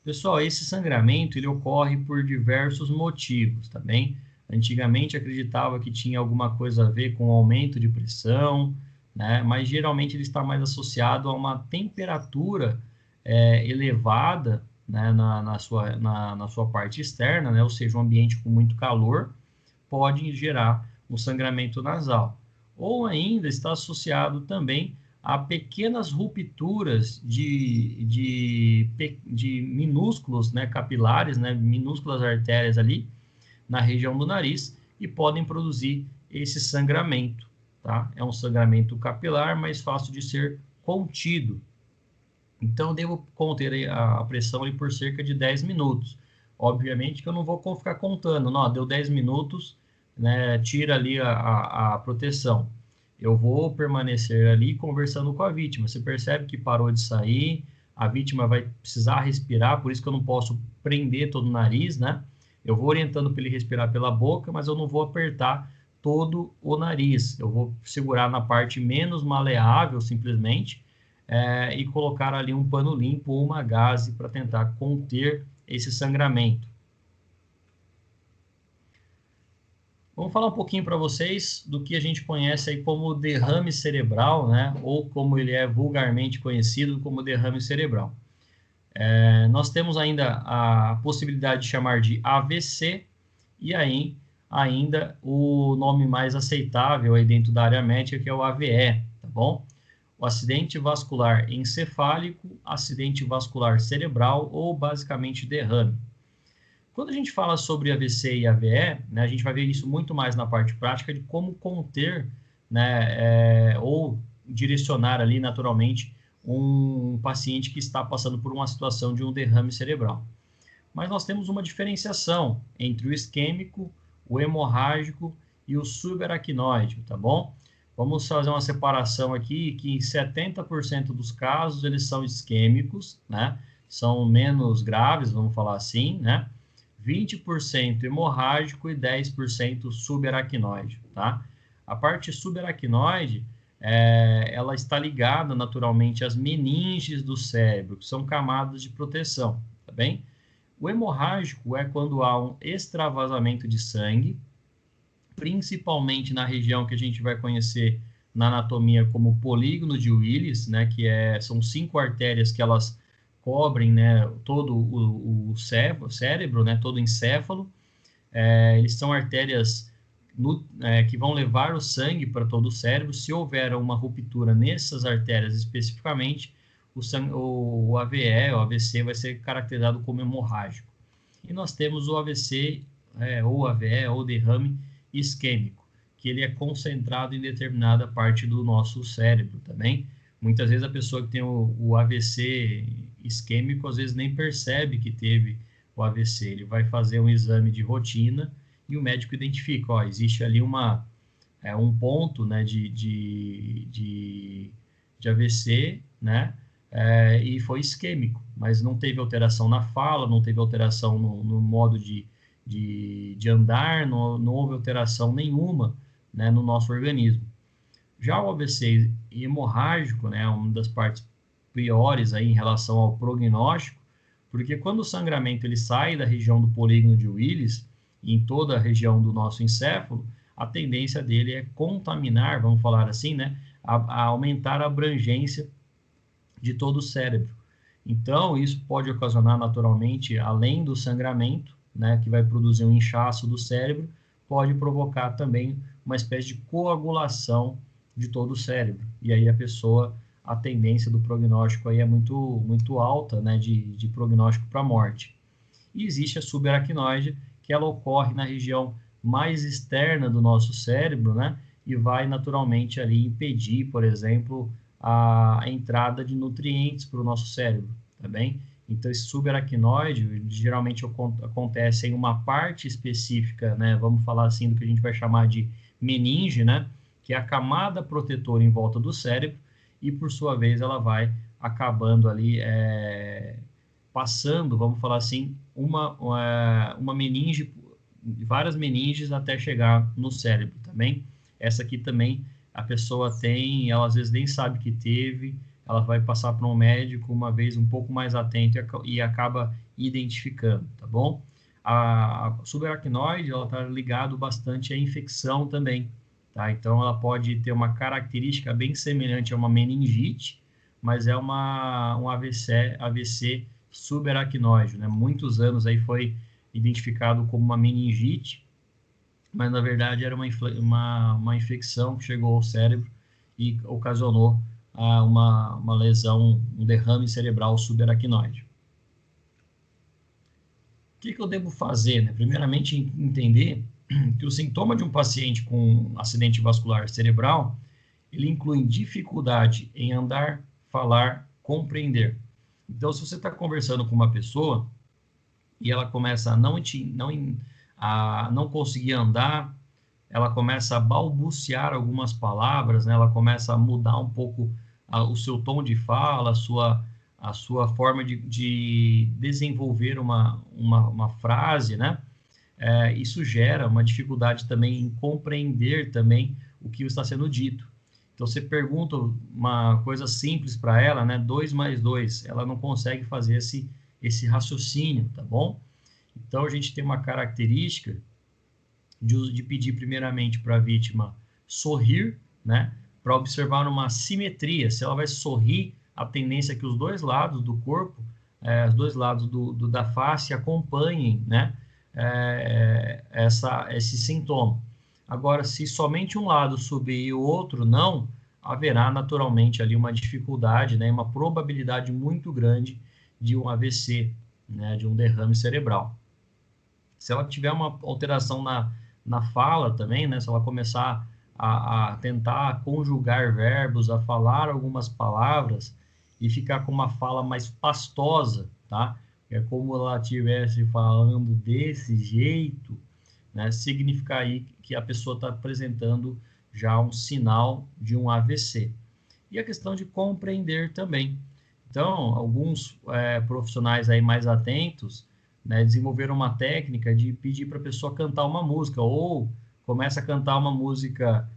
[SPEAKER 1] Pessoal, esse sangramento ele ocorre por diversos motivos, tá bem? Antigamente acreditava que tinha alguma coisa a ver com aumento de pressão, né? Mas geralmente ele está mais associado a uma temperatura elevada, né? na sua parte externa, né? Ou seja, um ambiente com muito calor pode gerar um sangramento nasal. Ou ainda está associado também a pequenas rupturas de minúsculos, né, capilares, né, minúsculas artérias ali na região do nariz e podem produzir esse sangramento, tá? É um sangramento capilar, mais fácil de ser contido. Então, eu devo conter a pressão ali por cerca de 10 minutos. Obviamente que eu não vou ficar contando, não, deu 10 minutos, né, tira ali a proteção. Eu vou permanecer ali conversando com a vítima. Você percebe que parou de sair, a vítima vai precisar respirar, por isso que eu não posso prender todo o nariz, né? Eu vou orientando para ele respirar pela boca, mas eu não vou apertar todo o nariz. Eu vou segurar na parte menos maleável, simplesmente, e colocar ali um pano limpo ou uma gaze para tentar conter esse sangramento. Vamos falar um pouquinho para vocês do que a gente conhece aí como derrame cerebral, né? Ou como ele é vulgarmente conhecido como derrame cerebral. Nós temos ainda a possibilidade de chamar de AVC e aí ainda o nome mais aceitável aí dentro da área médica, que é o AVE, tá bom? O acidente vascular encefálico, acidente vascular cerebral ou basicamente derrame. Quando a gente fala sobre AVC e AVE, né, a gente vai ver isso muito mais na parte prática de como conter, né, ou direcionar ali naturalmente um paciente que está passando por uma situação de um derrame cerebral. Mas nós temos uma diferenciação entre o isquêmico, o hemorrágico e o subaracnoide, tá bom? Vamos fazer uma separação aqui, que em 70% dos casos eles são isquêmicos, né? São menos graves, vamos falar assim, né? 20% hemorrágico e 10% subaracnoide, tá? A parte subaracnoide, ela está ligada naturalmente às meninges do cérebro, que são camadas de proteção, tá bem? O hemorrágico é quando há um extravasamento de sangue, principalmente na região que a gente vai conhecer na anatomia como polígono de Willis, né, que são 5 artérias que elas cobrem, né, todo o cérebro, né, todo o encéfalo. Eles são artérias que vão levar o sangue para todo o cérebro. Se houver uma ruptura nessas artérias especificamente, o AVE, o AVC, vai ser caracterizado como hemorrágico. E nós temos o AVC, ou AVE, ou derrame isquêmico, que ele é concentrado em determinada parte do nosso cérebro também. Muitas vezes a pessoa que tem o AVC isquêmico, às vezes nem percebe que teve o AVC. Ele vai fazer um exame de rotina e o médico identifica, ó, existe ali um ponto, né, de AVC, né, e foi isquêmico, mas não teve alteração na fala, não teve alteração no modo de andar, não houve alteração nenhuma, né, no nosso organismo. Já o AVC hemorrágico, né, é uma das partes piores aí em relação ao prognóstico, porque quando o sangramento ele sai da região do polígono de Willis, em toda a região do nosso encéfalo, a tendência dele é contaminar, vamos falar assim, né, a aumentar a abrangência de todo o cérebro. Então, isso pode ocasionar naturalmente, além do sangramento, né, que vai produzir um inchaço do cérebro, pode provocar também uma espécie de coagulação de todo o cérebro. E aí a tendência do prognóstico aí é muito, muito alta, né, de prognóstico para morte. E existe a subaracnoide, que ela ocorre na região mais externa do nosso cérebro, né, e vai naturalmente ali impedir, por exemplo, a entrada de nutrientes para o nosso cérebro, tá bem? Então, esse subaracnoide geralmente acontece em uma parte específica, né? Vamos falar assim do que a gente vai chamar de meninge, né? Que é a camada protetora em volta do cérebro e, por sua vez, ela vai acabando ali, passando, vamos falar assim, uma meninge, várias meninges até chegar no cérebro, também. Essa aqui também a pessoa tem, ela às vezes nem sabe que teve, ela vai passar para um médico uma vez um pouco mais atento e acaba identificando, tá bom? A subaracnoide, ela está ligado bastante à infecção também, tá? Então, ela pode ter uma característica bem semelhante a uma meningite, mas é um AVC subaracnoide, né? Muitos anos aí foi identificado como uma meningite, mas na verdade era uma infecção que chegou ao cérebro e ocasionou uma lesão, um derrame cerebral subaracnoide. O que eu devo fazer, né? Primeiramente, entender que o sintoma de um paciente com acidente vascular cerebral, ele inclui dificuldade em andar, falar, compreender. Então, se você está conversando com uma pessoa e ela começa a não conseguir andar, ela começa a balbuciar algumas palavras, né? Ela começa a mudar um pouco o seu tom de fala, a sua forma de desenvolver uma frase, né? Isso gera uma dificuldade também em compreender também o que está sendo dito. Então, você pergunta uma coisa simples para ela, né? 2 mais 2, ela não consegue fazer esse raciocínio, tá bom? Então, a gente tem uma característica de pedir primeiramente para a vítima sorrir, né? Para observar uma simetria, se ela vai sorrir, a tendência é que os dois lados do corpo, os dois lados da face acompanhem, né? Esse sintoma. Agora, se somente um lado subir e o outro não, haverá naturalmente ali uma dificuldade, né? Uma probabilidade muito grande de um AVC, né? De um derrame cerebral. Se ela tiver uma alteração na fala também, né? Se ela começar a tentar conjugar verbos, a falar algumas palavras e ficar com uma fala mais pastosa, tá? É como ela estivesse falando desse jeito, né? Significa aí que a pessoa está apresentando já um sinal de um AVC. E a questão de compreender também. Então, alguns profissionais aí mais atentos, né, desenvolveram uma técnica de pedir para a pessoa cantar uma música, ou começa a cantar uma música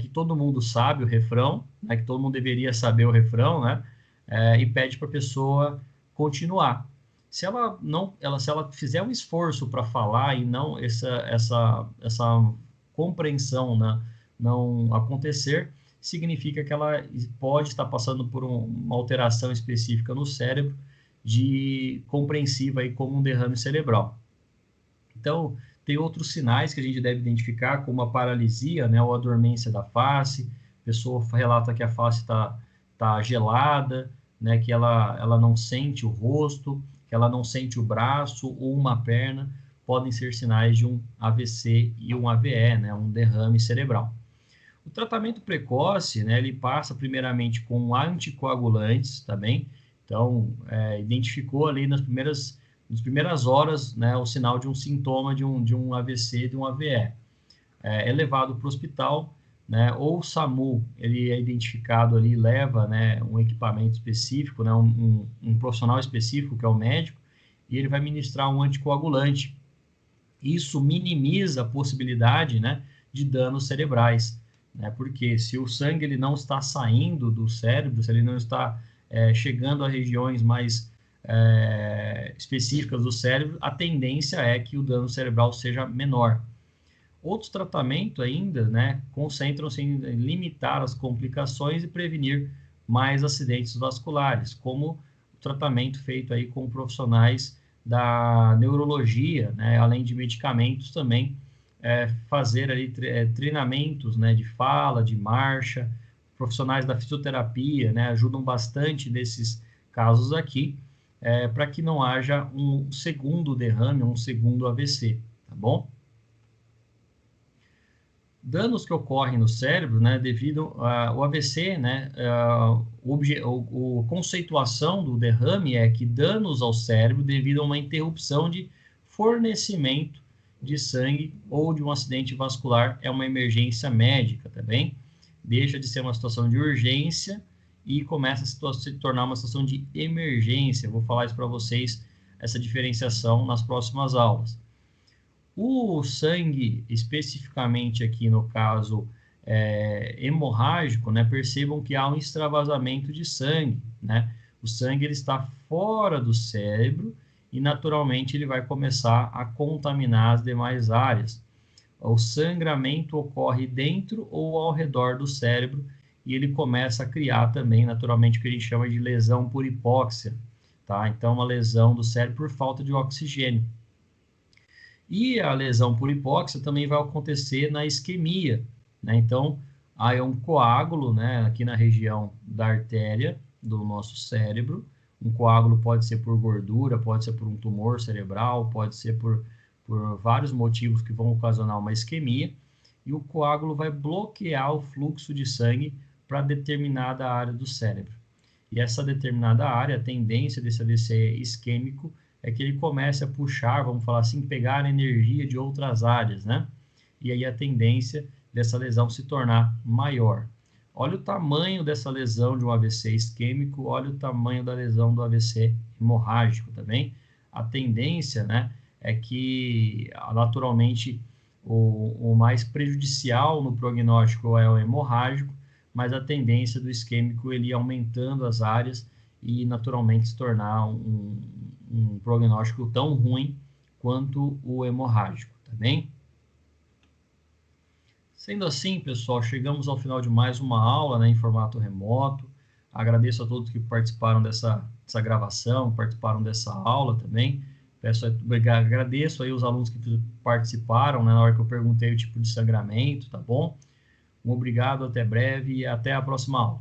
[SPEAKER 1] que todo mundo sabe o refrão, né, que todo mundo deveria saber o refrão, né, e pede para a pessoa continuar. Se ela fizer um esforço para falar e não essa compreensão, né, não acontecer, significa que ela pode estar passando por uma alteração específica no cérebro, compreensiva aí como um derrame cerebral. Então, tem outros sinais que a gente deve identificar, como a paralisia, né, ou a dormência da face. A pessoa relata que a face tá gelada, né, que ela não sente o rosto, que ela não sente o braço ou uma perna. Podem ser sinais de um AVC e um AVE, né, um derrame cerebral. O tratamento precoce, né, ele passa primeiramente com anticoagulantes, tá bem? Então, identificou ali nas primeiras horas, né, o sinal de um sintoma de um AVC, de um AVE. É levado para o hospital, né, ou o SAMU, ele é identificado ali, leva, né, um equipamento específico, né, um profissional específico, que é o médico, e ele vai ministrar um anticoagulante. Isso minimiza a possibilidade, né, de danos cerebrais, né, porque se o sangue ele não está saindo do cérebro, se ele não está chegando a regiões mais específicas do cérebro, a tendência é que o dano cerebral seja menor. Outros tratamentos ainda, né, concentram-se em limitar as complicações e prevenir mais acidentes vasculares, como o tratamento feito aí com profissionais da neurologia, né, além de medicamentos também, fazer ali treinamentos, né, de fala, de marcha. Profissionais da fisioterapia, né, ajudam bastante nesses casos aqui, para que não haja um segundo derrame, um segundo AVC, tá bom? Danos que ocorrem no cérebro, né, devido ao AVC, né, a conceituação do derrame é que danos ao cérebro devido a uma interrupção de fornecimento de sangue ou de um acidente vascular é uma emergência médica, tá bem? Deixa de ser uma situação de urgência e começa a se tornar uma situação de emergência. Eu vou falar isso para vocês, essa diferenciação nas próximas aulas. O sangue, especificamente aqui no caso hemorrágico, né, percebam que há um extravasamento de sangue, né? O sangue ele está fora do cérebro e naturalmente ele vai começar a contaminar as demais áreas. O sangramento ocorre dentro ou ao redor do cérebro e ele começa a criar também naturalmente o que a gente chama de lesão por hipóxia, tá? Então, uma lesão do cérebro por falta de oxigênio. E a lesão por hipóxia também vai acontecer na isquemia, né? Então, há um coágulo, né, aqui na região da artéria do nosso cérebro. Um coágulo pode ser por gordura, pode ser por um tumor cerebral, pode ser por por vários motivos que vão ocasionar uma isquemia, e o coágulo vai bloquear o fluxo de sangue para determinada área do cérebro. E essa determinada área, a tendência desse AVC isquêmico é que ele comece a puxar, vamos falar assim, pegar energia de outras áreas, né? E aí a tendência dessa lesão se tornar maior. Olha o tamanho dessa lesão de um AVC isquêmico, olha o tamanho da lesão do AVC hemorrágico também. A tendência, né, é que naturalmente o mais prejudicial no prognóstico é o hemorrágico, mas a tendência do isquêmico ele ir aumentando as áreas e naturalmente se tornar um prognóstico tão ruim quanto o hemorrágico, tá bem? Sendo assim, pessoal, chegamos ao final de mais uma aula, né, em formato remoto. Agradeço a todos que participaram dessa gravação, participaram dessa aula também. Agradeço aí os alunos que participaram, né, na hora que eu perguntei o tipo de sangramento, tá bom? Um obrigado, até breve e até a próxima aula.